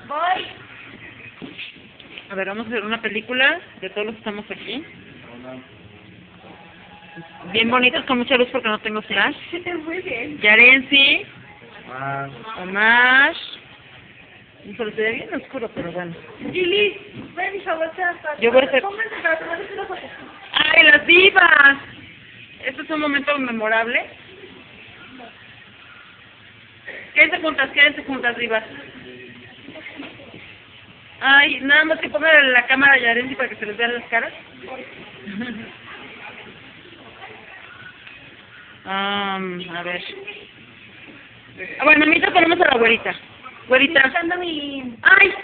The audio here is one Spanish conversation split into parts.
Voy. A ver, vamos a hacer una película de todos los que estamos aquí. Bien bonitos, con mucha luz porque no tengo flash. Muy bien. Yarensi. Omar. Híjole, se ve bien oscuro, pero bueno. Gili, ven y favor, Yo voy a hacer... pónganse para tomarse una foto. ¡Ay, las divas! Este es un momento memorable. Quédense juntas, divas. Ay, nada más que pongan la cámara a Yarensi para que se les vean las caras. A ver. Bueno, ahorita ponemos a la güerita. Güerita. Buscando mi... ¡Ay!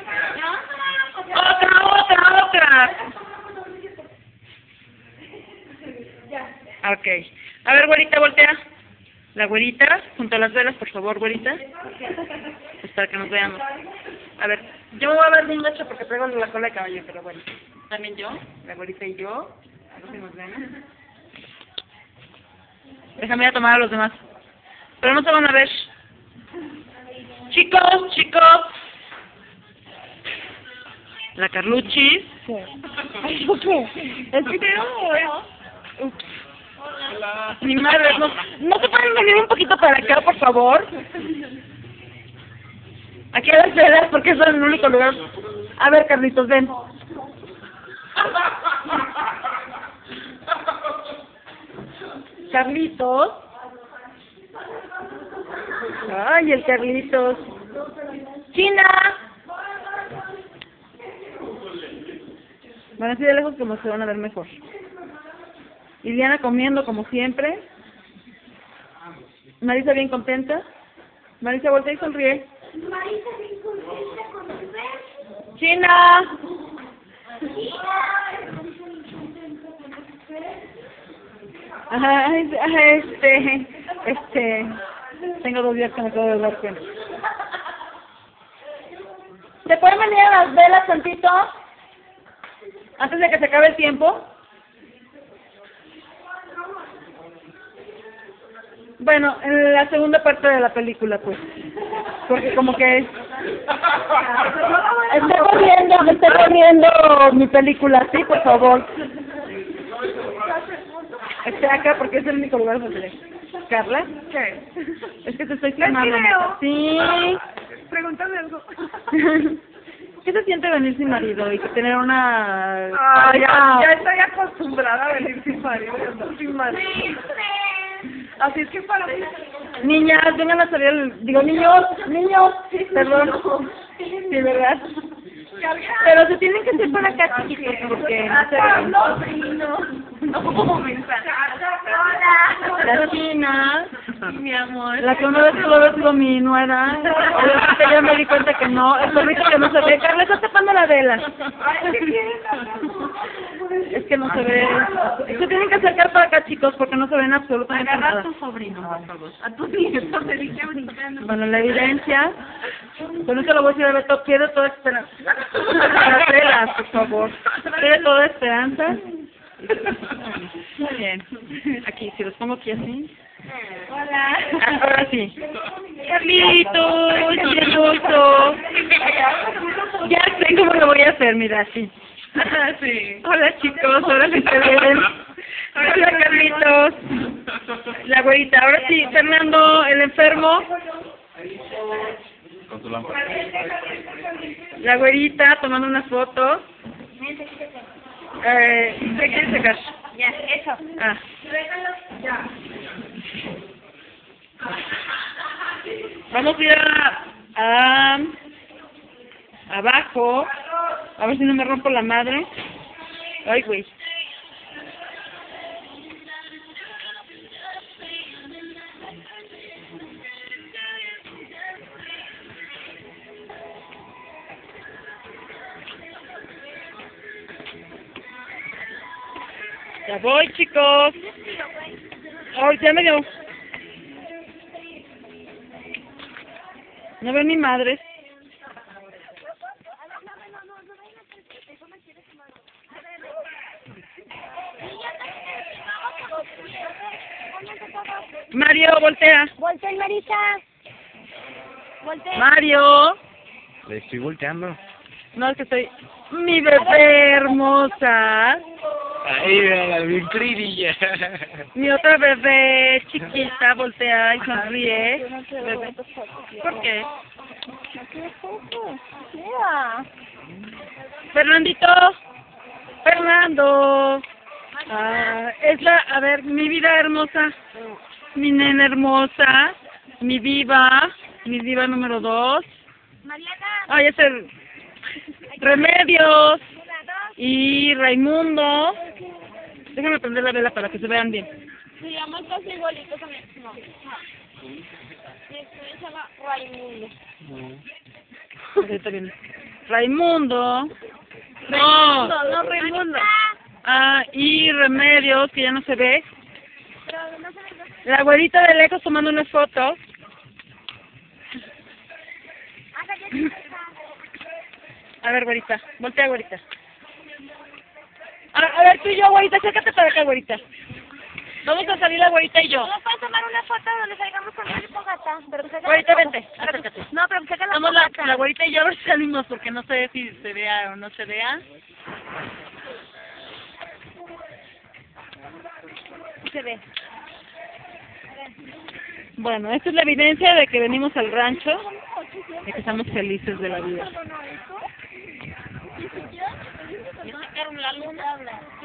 ¡Otra! Ok. A ver, güerita, voltea. La güerita, junto a las velas, por favor, güerita. Pues para que nos veamos. A ver, yo me voy a ver bien gacho porque traigo la cola de caballo, pero bueno. También yo, la güerita y yo. A ver si nos vemos. Déjame ir a tomar a los demás. Pero no se van a ver. Chicos. La Carluchis. Ay, ¿qué? El video, Ups. Mi madre, ¿no se pueden venir un poquito para acá, por favor? Aquí a las velas, porque es el único lugar. A ver, Carlitos, ven. Carlitos. Ay, el Carlitos. China. Van así de lejos como se van a ver mejor. Liliana comiendo como siempre. Marisa bien contenta. Marisa, voltea y sonríe. Marisa, bien contenta con el beso. China. Ajá, tengo 2 días que me acabo de dar cuenta. ¿Se pueden venir a las velas tantito? Antes de que se acabe el tiempo. Bueno, en la segunda parte de la película, pues. Porque como que... Estoy corriendo mi película, ¿sí? Por favor. Estoy acá porque es el único lugar donde... ¿Carla? ¿Qué? Es que te estoy filmando. Sí. Pregúntame algo. ¿Qué se siente venir sin marido y tener una... Ya estoy acostumbrada a venir sin marido. Así es que para mí... Niñas, vengan a salir, digo, niños, perdón, sí, ¿verdad? Pero se tienen que hacer para acá, chiquitos, porque no se ven. La China, mi amor. la que una vez pudo haber sido mi nuera, obviamente ya me di cuenta que no, el perrito que no se ve. Carla, está tapando la vela. Es que no se ve. Se tienen que acercar para acá, chicos, porque no se ven absolutamente Agarra nada. a tu sobrino, por favor. A tu nieto, te dije brincando. Bueno, la evidencia, con eso lo voy a decir a Beto, pierde toda esperanza. Las velas, por favor. Pierde toda esperanza. Muy bien. Aquí, si los pongo aquí así. Hola. Ahora sí. Carlitos, hermoso. Ya sé cómo lo voy a hacer, mira, así. Sí. Hola chicos, ahora sí se ven. Hola Carlitos. La güerita, ahora sí, Fernando, el enfermo. Con tu lámpara. La güerita tomando unas fotos. ¿Qué quieres sacar? Ya, eso. Ah. Ya. Vamos a ir abajo. A ver si no me rompo la madre. Ay, güey. Ya voy, chicos. Ay, ya me dio. No veo ni madres. Mario, voltea. Voltea, Marisa. Voltea. Mario. Le estoy volteando. No, es que estoy... Mi bebé hermosa. Ahí, mira, bien pretty. Mi otra bebé chiquita voltea y sonríe. Bebé. ¿Por qué? Mira. Fernandito. Fernando. Ah, es la... A ver, mi vida hermosa. Mi nena hermosa. Mi diva. Mi diva número 2. Mariana. Ay, es el... Remedios. Y Raimundo. Déjame prender la vela para que se vean bien. Se llama casi igualito también. No. Mi estudio se llama Raimundo. Ahí está bien. Raimundo. No, No, Raimundo. Ah, y Remedios, que ya no se ve. Pero no se ve. La güerita de lejos tomando una foto. A ver, güerita. Voltea, güerita. A ver, tú y yo, güerita. Acércate para acá, güerita. Vamos a salir la güerita y yo. ¿No puedes tomar una foto donde salgamos con el fogata? Pero que salga Güerita, la foto. vente. Acércate. No, pero que salga la Vamos fogata. la güerita y yo a ver si salimos, porque no sé si se vea o no se vea. Se ve. Bueno, esta es la evidencia de que venimos al rancho, de que estamos felices de la vida. Ya sacaron la luna.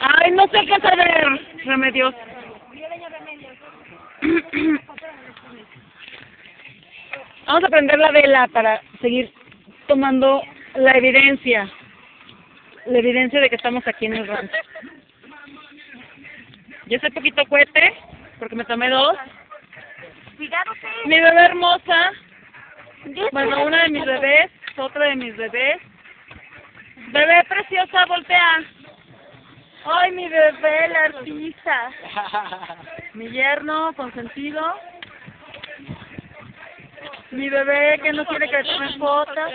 Ay, no sé qué saber, Remedios. Vamos a prender la vela para seguir tomando la evidencia de que estamos aquí en el rancho. Yo soy poquito cohete, porque me tomé 2. Cuidado, Mi bebé hermosa, bueno, una de mis bebés, otra de mis bebés. Bebé preciosa, voltea. Ay, mi bebé, la artista. Mi yerno, consentido. Mi bebé que no quiere que le tomen fotos.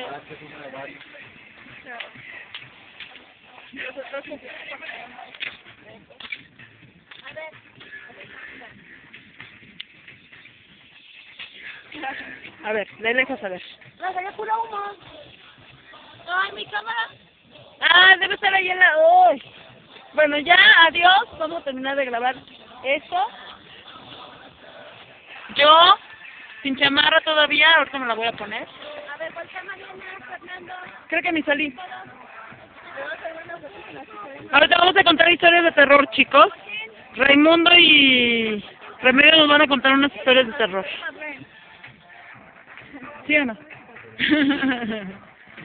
A ver, de lejos a ver. No, salió puro humo. Ay, mi cámara. Ah, debe estar ahí en la... ¡Uy! Bueno, ya, adiós. Vamos a terminar de grabar esto. Yo, sin chamarra todavía, ahorita me la voy a poner. A ver, ¿cuál cámara viene, Fernando? Creo que me salí. Ahorita vamos a contar historias de terror, chicos. Raimundo y Remedios nos van a contar unas historias de terror. ¿Sí o no?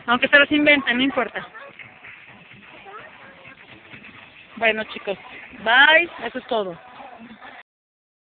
Aunque se las inventen, no importa. Bueno, chicos, bye, eso es todo.